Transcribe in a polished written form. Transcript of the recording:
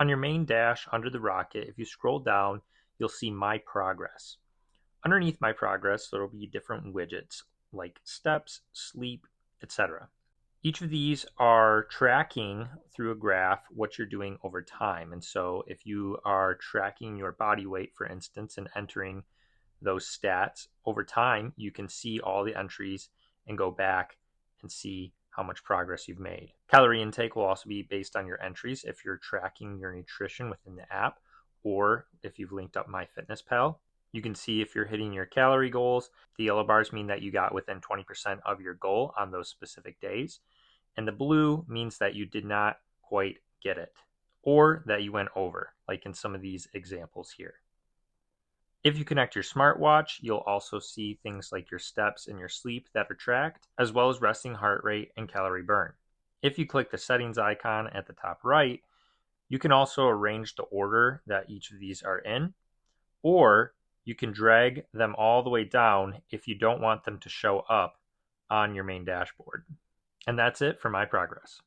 On your main dash under the rocket, if you scroll down, you'll see My Progress. Underneath My Progress, there will be different widgets like steps, sleep, etc. Each of these are tracking through a graph what you're doing over time. And so if you are tracking your body weight, for instance, and entering those stats over time, you can see all the entries and go back and see how much progress you've made. Calorie intake will also be based on your entries if you're tracking your nutrition within the app or if you've linked up MyFitnessPal. You can see if you're hitting your calorie goals. The yellow bars mean that you got within 20% of your goal on those specific days. And the blue means that you did not quite get it or that you went over, like in some of these examples here. If you connect your smartwatch, you'll also see things like your steps and your sleep that are tracked, as well as resting heart rate and calorie burn. If you click the settings icon at the top right, you can also arrange the order that each of these are in, or you can drag them all the way down if you don't want them to show up on your main dashboard. And that's it for My Progress.